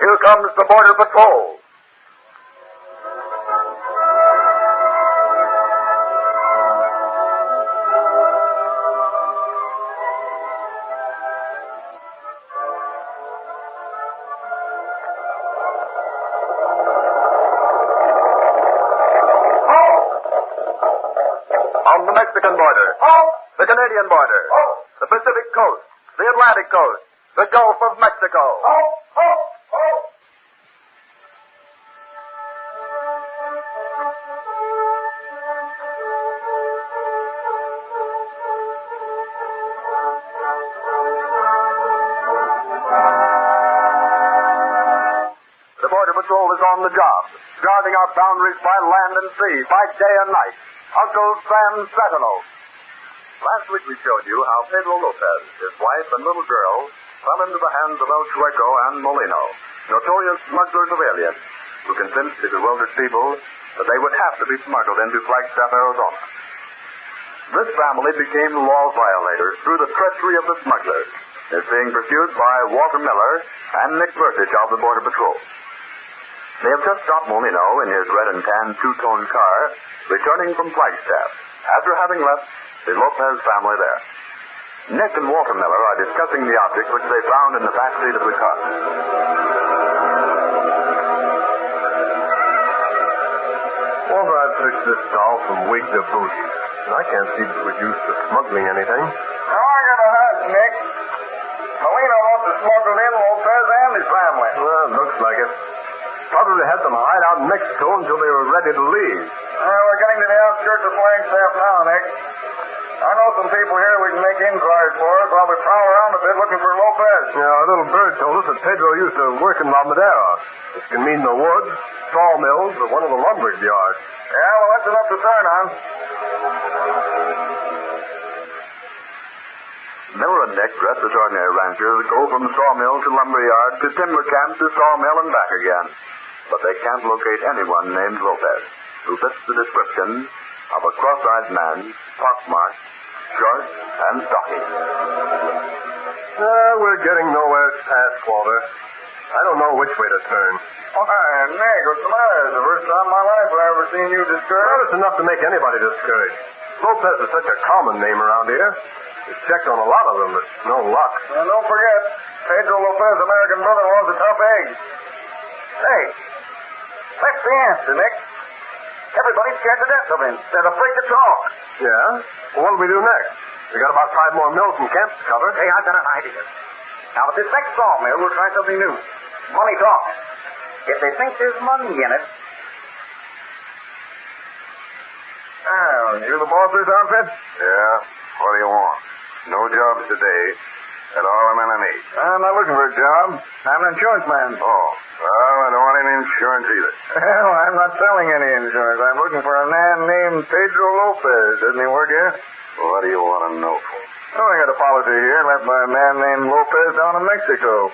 here comes the Border Patrol. On the Mexican border, the Canadian border, the Pacific coast, the Atlantic coast, the Gulf of Mexico. The Border Patrol is on the job, guarding our boundaries by land and sea, by day and night. Uncle Sam's Sentinel. Last week we showed you how Pedro Lopez, his wife and little girl, fell into the hands of El Chueco and Molino, notorious smugglers of aliens, who convinced the bewildered people that they would have to be smuggled into Flagstaff, Arizona. This family became law violators through the treachery of the smugglers. They're being pursued by Walter Miller and Nick Vertage of the Border Patrol. They have just stopped Molino in his red and tan two-tone car, returning from Flagstaff, after having left the Lopez family there. Nick and Walter Miller are discussing the object which they found in the back seat of the car. Walter, I've searched this doll from wig to booty, and I can't see that it was used for smuggling anything. Now I got a hunch, Nick. Molino wants to smuggle in Lopez and his family. Well, it looks like it. Probably had them hide out in Mexico until they were ready to leave. We're getting to the outskirts of Flagstaff now, Nick. I know some people here we can make inquiries for us while we prowl around a bit looking for Lopez. Yeah, our little bird told us that Pedro used to work in La Madera, which can mean the woods, sawmills, or one of the lumber yards. Yeah, well, that's enough to turn on. Miller and Nick, dressed as ordinary ranchers, go from sawmill to lumber yard to timber camp to sawmill and back again. But they can't locate anyone named Lopez, who fits the description of a cross-eyed man, pockmarked, short, and stocky. We're getting nowhere fast, Walter. I don't know which way to turn. Why, Nick, what's the matter? It's the first time in my life I've ever seen you discouraged. Well, it's enough to make anybody discouraged. Lopez is such a common name around here. We've checked on a lot of them, but no luck. And don't forget, Pedro Lopez, American brother-in-law's a tough egg. Hey, that's the answer, Nick. Everybody's scared to death of him. They're afraid to talk. Yeah? Well, what'll we do next? We got about 5 more mills and camps to cover. Hey, I've got an idea. Now, with this next sawmill, we'll try something new. Money talks. If they think there's money in it... Oh, you the boss of this outfit? Yeah, what do you want? No jobs today. That's all I'm gonna need. I'm not looking for a job. I'm an insurance man. Oh, well, I don't want any insurance either. Well, I'm not selling any insurance. I'm looking for a man named Pedro Lopez. Doesn't he work here? Well, what do you want to know for? Oh, I got a policy here left by a man named Lopez down in Mexico.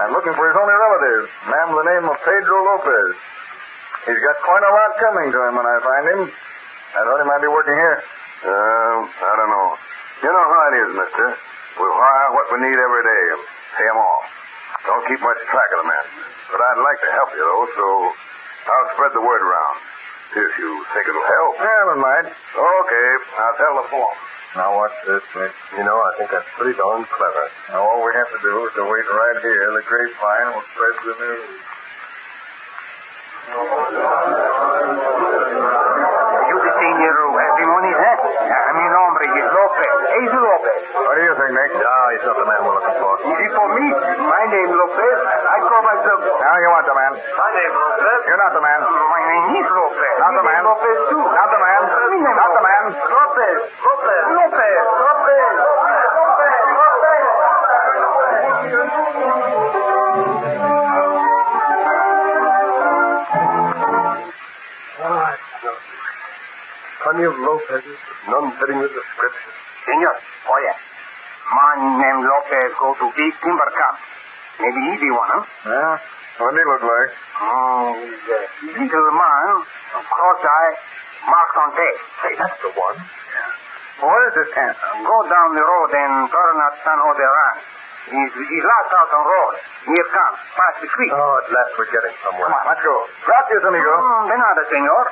I'm looking for his only relative, a man with the name of Pedro Lopez. He's got quite a lot coming to him when I find him. I thought he might be working here. I don't know. You know how it is, mister. We hire what we need every day and pay 'em off. Don't keep much track of the men. But I'd like to help you, though, so I'll spread the word around. If you think it'll help. Well, it might. Okay, I'll tell the form. Now, watch this, Nick. You know, I think that's pretty darn clever. Now, all we have to do is to wait right here. The grapevine will spread the news. You the señor Simoni, eh? Mi nombre is Lopez. He's Lopez. What do you think, Nick? No, he's not the man we're looking for. Easy for me. My name Lopez. I call myself... Now, you want the man. My name Lopez. You're not the man. My name is Lopez. Not the man. Lopez, too. Not the man. Not the man. Lopez. Lopez. Lopez. Lopez. Lopez. Lopez. Plenty of Lopez's, none fitting the description. Senor, oye. Man named Lopez go to big timber camp. Maybe easy one, huh? Yeah? What do he look like? He's a little man, cross-eye, marks on tape. Hey, that's the one. Well, what is this camp? Go down the road and turn at San Jose Ranch. He's lost out on road. Near camp, past the creek. Oh, at last we're getting somewhere. Come on, let's go. Gracias, amigo. De nada, senor.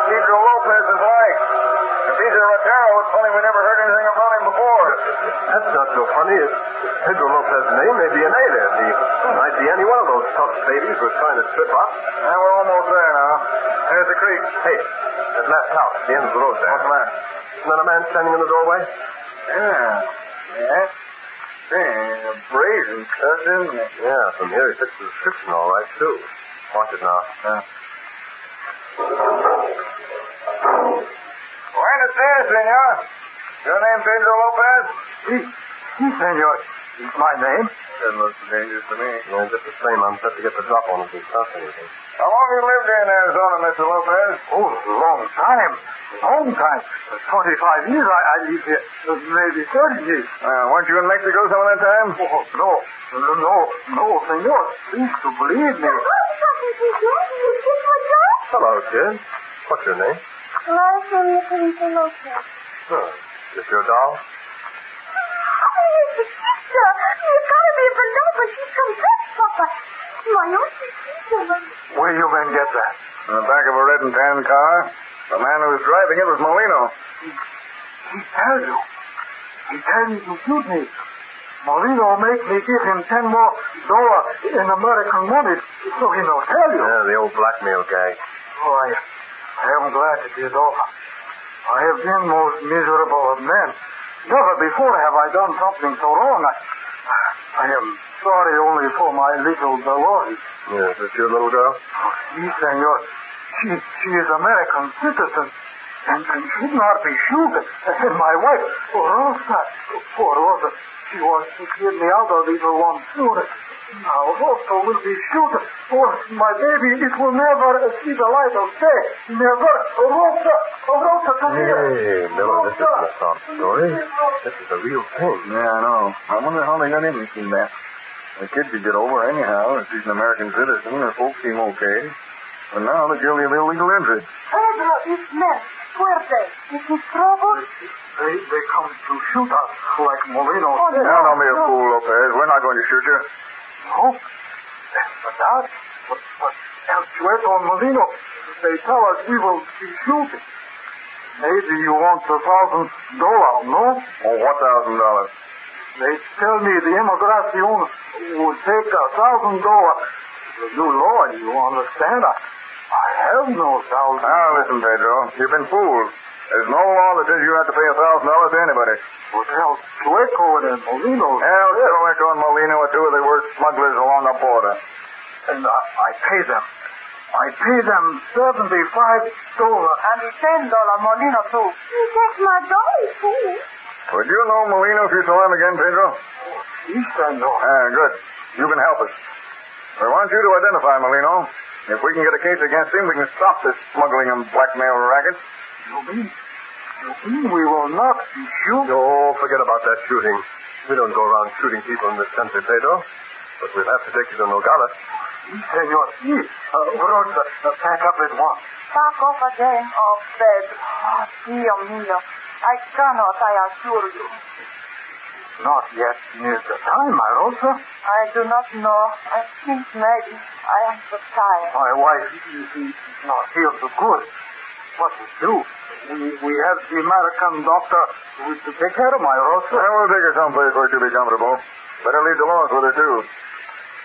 Pedro Lopez is like. If he's a Ratero, it's funny we never heard anything about him before. That's not so funny. If Pedro Lopez's name may be a native. He might be any one of those tough babies we're trying to trip up. And we're almost there now. There's the creek. Hey, that last house at the end of the road there. What's that? Isn't that a man standing in the doorway? Yeah. Yeah. Hey, a brazen cut, isn't it? Yeah, from here he fits the description all right, too. Watch it now. Buenos dias, senor. Your name Pedro Lopez? Si, senor. It's my name. That looks dangerous to me. Yeah, just the same, I'm set to get the drop on if he stops anything. How long have you lived here in Arizona, Mr. Lopez? Oh, a long time. Long time. 25 years I live here. Maybe 30 years. Weren't you in Mexico some of that time? Oh, no, senor. Please to believe me. Hello, kid. What's your name? My name is Pedro Lopez. Huh. Is your doll? Oh, it's a sister. You gotta be a below, but she's from Dutch, Papa. My own sister. Where you men get that? In the back of a red and tan car. The man who was driving it was Molino. He tell you. He tell you to shoot me. Molino make me give him $10 more in American money, so he no tell you. Yeah, the old blackmail gag. Oh, I am glad it is over. I have been most miserable of men. Never before have I done something so wrong. I am sorry only for my little Dolores. Yes, is this your little girl? Oh, si, senor. She is American citizen and should not be shot. And my wife, Rosa, poor Rosa, she was to get me out of little one soon. Now Rosa will be shot. Oh, my baby, it will never see the light of day. Never. Rosa, come here. Hey, Miller, this isn't a sob story. This is a real thing. Yeah, I know. I wonder how they got him in that. The kid could get over anyhow if he's an American citizen. Her folks seem okay. But now they're guilty of illegal entry. Pedro is men. Fuerte. Is he trouble? They come to shoot us like Molino said. Now, don't be a fool, Lopez. We're not going to shoot you. No? But that? But El Chueco and Molino, they tell us we will be shooting. Maybe you want $1,000, no? Oh, what $1,000? They tell me the immigration would take $1,000. The new law, you understand? I have no $1,000. Now, listen, Pedro. You've been fooled. There's no law that says you have to pay $1,000 to anybody. But El Chueco and Molino... El Chueco and Molino are two of the worst smugglers along the border. And I pay them. I pay them $75. And the $10 Molino, too. He takes my dolly, too. Would you know Molino if you saw him again, Pedro? Yes, I know. Good. You can help us. We want you to identify Molino. If we can get a case against him, we can stop this smuggling and blackmail racket. You mean we will not be shooting? Oh, forget about that shooting. We don't go around shooting people in this country, Pedro. But we'll have to take you to Nogales. Senor, Rosa, pack up at once. Back off again, oh, Pedro. Oh, Dio mio. I cannot, I assure you. Not yet near the time, my Rosa. I do not know. I think maybe. I am so tired. My wife is not here so good. What to do? We have the American doctor who is to take care of my Rosa. We'll take her someplace where she'll be comfortable. Better leave Dolores with her, too.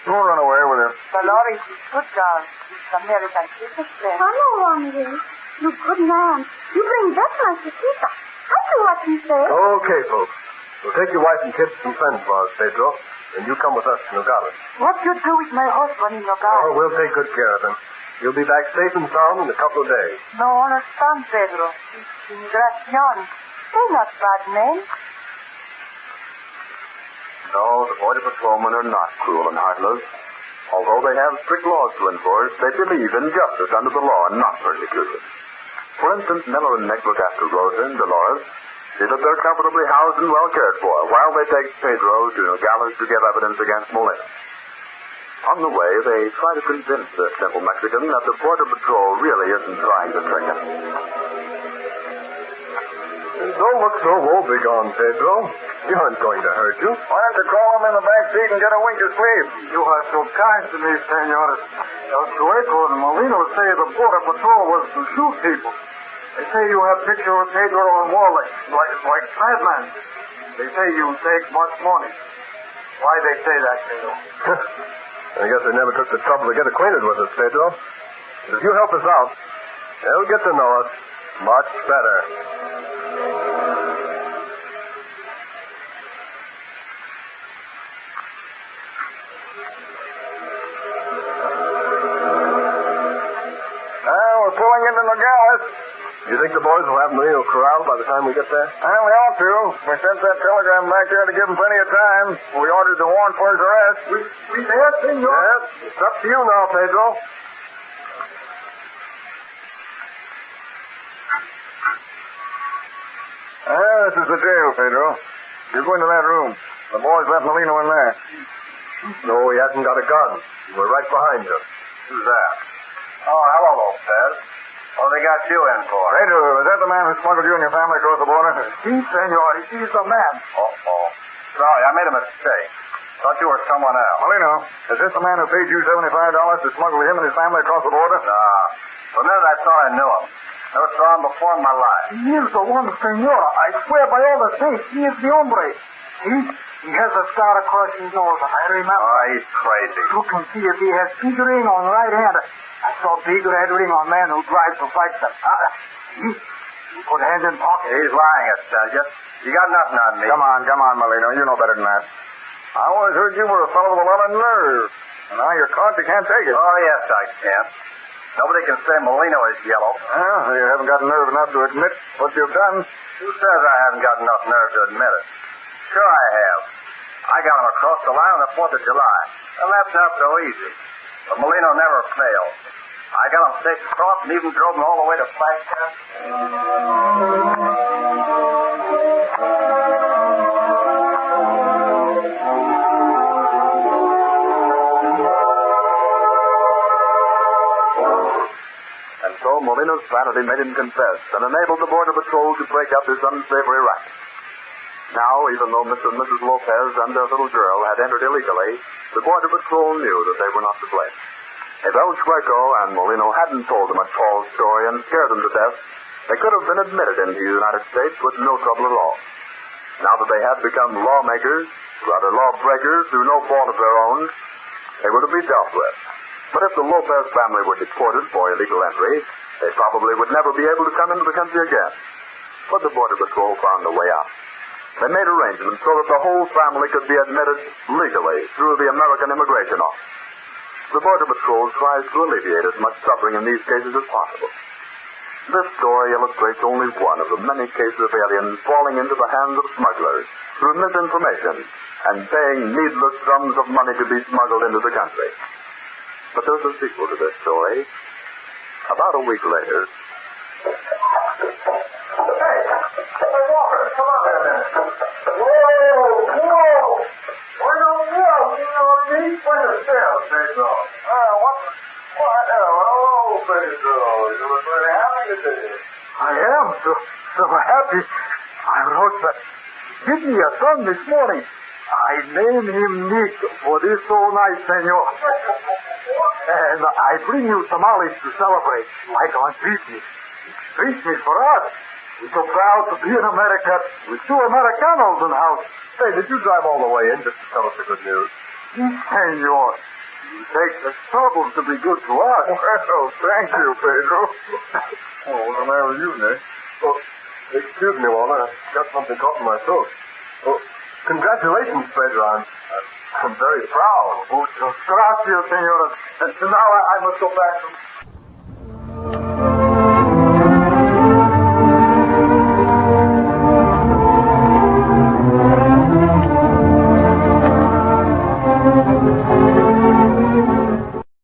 Don't run away with her. Dolores is good girl. She's American citizen. I know, Romney. You good man. You bring back my chiquita. I do what you say. Okay, folks. We'll take your wife and kids to some friends of ours, Pedro. And you come with us to Nogales. What you do with my husband in Nogales? Oh, we'll take good care of him. You'll be back safe and sound in a couple of days. No understand, Pedro. It's immigration. They not bad men. No, the Border Patrolmen are not cruel and heartless. Although they have strict laws to enforce, they believe in justice under the law and not persecution. For instance, Miller and Nick look after Rosa and Dolores. See that they're comfortably housed and well cared for while they take Pedro to Nogales to give evidence against Molina. On the way, they try to convince the simple Mexican that the Border Patrol really isn't trying to trick him. Don't look so woebegone, Pedro. He aren't going to hurt you. Why don't you crawl him in the back seat and get a wink of sleep? You are so kind to me, senores. El Chueco and Molino say the Border Patrol was to shoot people. They say you have picture of Pedro on wall like madman. They say you take much money. Why they say that, Pedro? I guess they never took the trouble to get acquainted with us, Pedro. But if you help us out, they'll get to know us much better. We're pulling into Nogales. You think the boys will have Molino corralled by the time we get there? Well, we ought to. We sent that telegram back there to give him plenty of time. We ordered the warrant for his arrest. We did, senor? Yes. It's up to you now, Pedro. This is the jail, Pedro. You go into that room. The boys left Molino in there. No, he hasn't got a gun. We're right behind you. Who's that? Oh, hello, Lopez. What they got you in for? Pedro, is that the man who smuggled you and your family across the border? Si, senor. He's the man. Uh-oh. Sorry, I made a mistake. Thought you were someone else. Molino, is this the man who paid you $75 to smuggle him and his family across the border? Nah. For a minute I thought I knew him. Never saw him before in my life. He is the one, senor. I swear by all the saints, he is the hombre. He has a scar across his nose, I remember. Oh, he's crazy. You can see if he has big ring on the right hand. I saw big red ring on man who drives to fight them. He put hand in pocket. He's lying, I tell you. You got nothing on me. Come on, Molino. You know better than that. I always heard you were a fellow with a lot of nerve. And now you're caught, you can't take it. Oh, yes, I can. Nobody can say Molino is yellow. Well, you haven't got nerve enough to admit what you've done. Who says I haven't got enough nerve to admit it? Sure I have. I got him across the line on the 4th of July. And that's not so easy. But Molino never failed. I got him safe across and even drove him all the way to Flagstaff. And so Molino's vanity made him confess and enabled the Border Patrol to break up his unsavory racket. Now, even though Mr. and Mrs. Lopez and their little girl had entered illegally, the Border Patrol knew that they were not to blame. If El Chueco and Molino hadn't told them a false story and scared them to death, they could have been admitted into the United States with no trouble at all. Now that they had become lawmakers, rather lawbreakers through no fault of their own, they were to be dealt with. But if the Lopez family were deported for illegal entry, they probably would never be able to come into the country again. But the Border Patrol found a way out. They made arrangements so that the whole family could be admitted legally through the American Immigration Office. The Border Patrol tries to alleviate as much suffering in these cases as possible. This story illustrates only one of the many cases of aliens falling into the hands of smugglers through misinformation and paying needless sums of money to be smuggled into the country. But there's a sequel to this story. About a week later... Hey, Walker, come on here a minute. Whoa! Pedro. Hello, Pedro. You look very happy today. I am so happy. I wrote that. Give me a son this morning. I named him Nick for this so nice, senor. And I bring you tamales to celebrate, like on Christmas. Christmas for us. We're so proud to be in America with 2 Americanos in the house. Hey, did you drive all the way in just to tell us the good news? Senor, you take the trouble to be good to us. Well, thank you, Pedro. What's the matter with you, Nick? Oh, excuse me, Walter. I've got something caught in my throat. Oh, congratulations, Pedro. I'm very proud. Muchas gracias, senor. And now I must go back to...